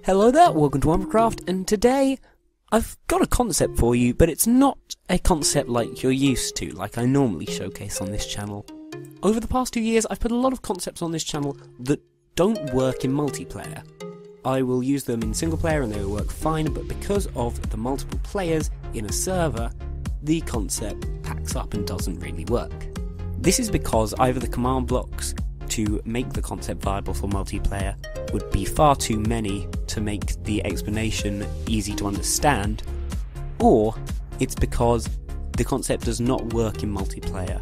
Hello there, welcome to Minecraft, and today I've got a concept for you, but it's not a concept like you're used to, like I normally showcase on this channel. Over the past 2 years, I've put a lot of concepts on this channel that don't work in multiplayer. I will use them in single player and they will work fine, but because of the multiple players in a server, the concept packs up and doesn't really work. This is because either the command blocks to make the concept viable for multiplayer would be far too many to make the explanation easy to understand, or it's because the concept does not work in multiplayer.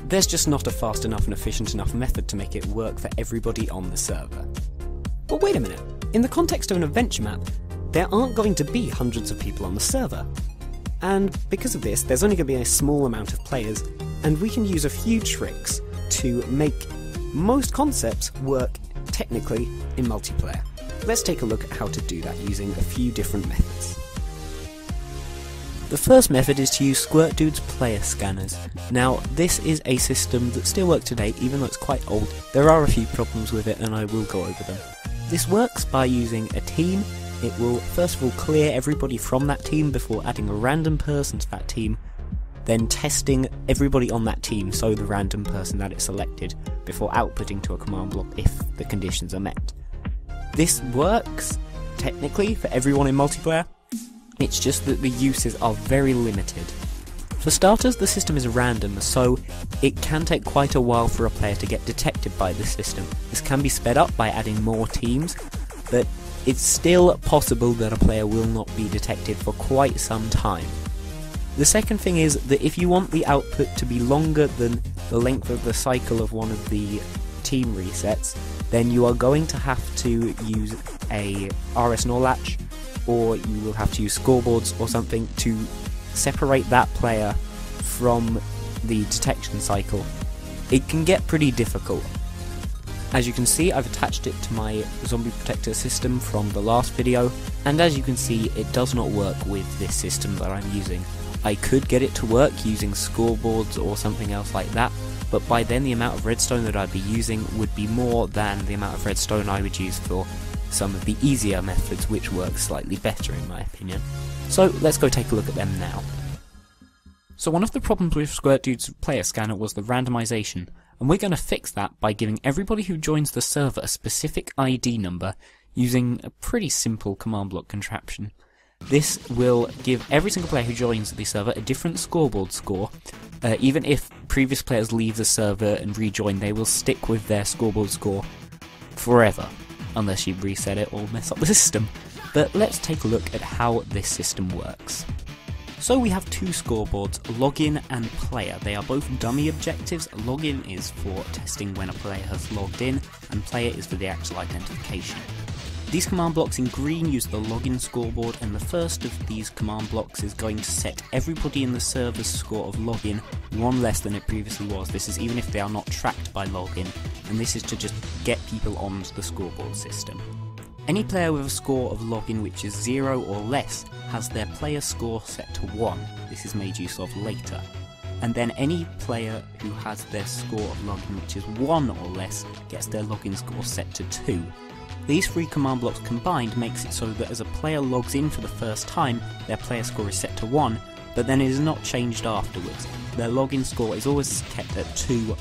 There's just not a fast enough and efficient enough method to make it work for everybody on the server. But wait a minute, in the context of an adventure map, there aren't going to be hundreds of people on the server. And because of this, there's only going to be a small amount of players, and we can use a few tricks to make most concepts work technically in multiplayer. Let's take a look at how to do that using a few different methods. The first method is to use Squirt Dude's player scanners. Now, this is a system that still works today, even though it's quite old. There are a few problems with it and I will go over them. This works by using a team. It will first of all clear everybody from that team before adding a random person to that team, then testing everybody on that team, so the random person that it selected, before outputting to a command block if the conditions are met. This works, technically, for everyone in multiplayer, it's just that the uses are very limited. For starters, the system is random, so it can take quite a while for a player to get detected by the system. This can be sped up by adding more teams, but it's still possible that a player will not be detected for quite some time. The second thing is that if you want the output to be longer than the length of the cycle of one of the team resets, then you are going to have to use a RS NOR latch, or you will have to use scoreboards or something to separate that player from the detection cycle. It can get pretty difficult. As you can see, I've attached it to my zombie protector system from the last video, and as you can see, it does not work with this system that I'm using. I could get it to work using scoreboards or something else like that, but by then the amount of redstone that I'd be using would be more than the amount of redstone I would use for some of the easier methods, which work slightly better in my opinion. So let's go take a look at them now. So one of the problems with Squirt Dude's player scanner was the randomization, and we're going to fix that by giving everybody who joins the server a specific ID number using a pretty simple command block contraption. This will give every single player who joins the server a different scoreboard score. Even if previous players leave the server and rejoin, they will stick with their scoreboard score forever, unless you reset it or mess up the system. But let's take a look at how this system works. So we have two scoreboards, login and player. They are both dummy objectives. Login is for testing when a player has logged in, and player is for the actual identification. These command blocks in green use the login scoreboard, and the first of these command blocks is going to set everybody in the server's score of login one less than it previously was. This is even if they are not tracked by login, and this is to just get people onto the scoreboard system. Any player with a score of login which is 0 or less has their player score set to 1. This is made use of later. And then any player who has their score of login which is 1 or less gets their login score set to 2. These three command blocks combined makes it so that as a player logs in for the first time, their player score is set to 1, but then it is not changed afterwards. Their login score is always kept at 2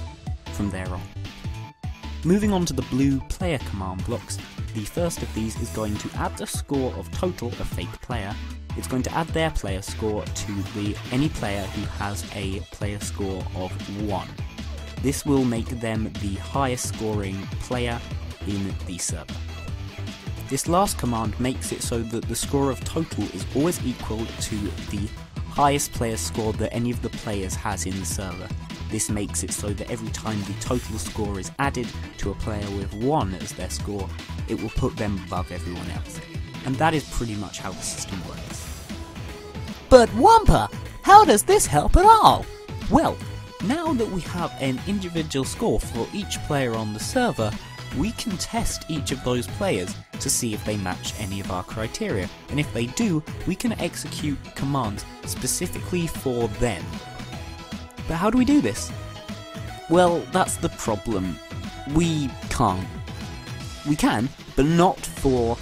from there on. Moving on to the blue player command blocks, the first of these is going to add the score of total of fake player. It's going to add their player score to any player who has a player score of 1. This will make them the highest scoring player in the server. This last command makes it so that the score of total is always equal to the highest player score that any of the players has in the server. This makes it so that every time the total score is added to a player with 1 as their score, it will put them above everyone else. And that is pretty much how the system works. But Wampa, how does this help at all? Well, now that we have an individual score for each player on the server, we can test each of those players to see if they match any of our criteria, and if they do, we can execute commands specifically for them. But how do we do this? Well, that's the problem. We can't. We can, but not for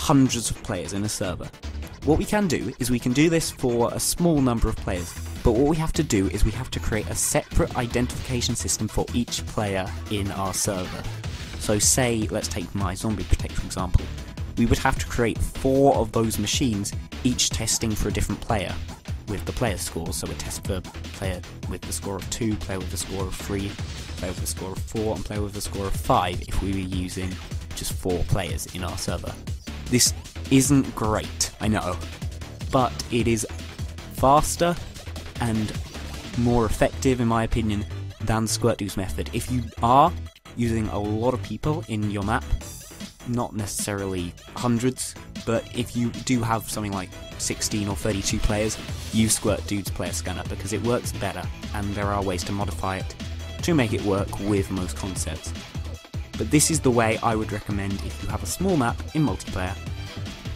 hundreds of players in a server. What we can do is we can do this for a small number of players, but what we have to do is we have to create a separate identification system for each player in our server. So say, let's take my zombie protect for example, we would have to create 4 of those machines, each testing for a different player with the player scores. So we test for player with the score of 2, player with the score of 3, player with the score of 4, and player with the score of 5 if we were using just 4 players in our server. This isn't great, I know, but it is faster and more effective in my opinion than Squirt Dude's method. If you are using a lot of people in your map, not necessarily hundreds, but if you do have something like 16 or 32 players, use Squirt Dude's player scanner because it works better and there are ways to modify it to make it work with most concepts. But this is the way I would recommend if you have a small map in multiplayer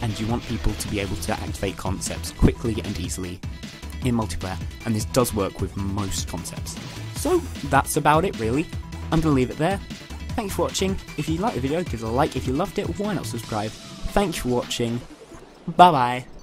and you want people to be able to activate concepts quickly and easily in multiplayer, and this does work with most concepts. So that's about it really. I'm going to leave it there. Thanks for watching. If you liked the video, give it a like. If you loved it, why not subscribe? Thanks for watching. Bye bye.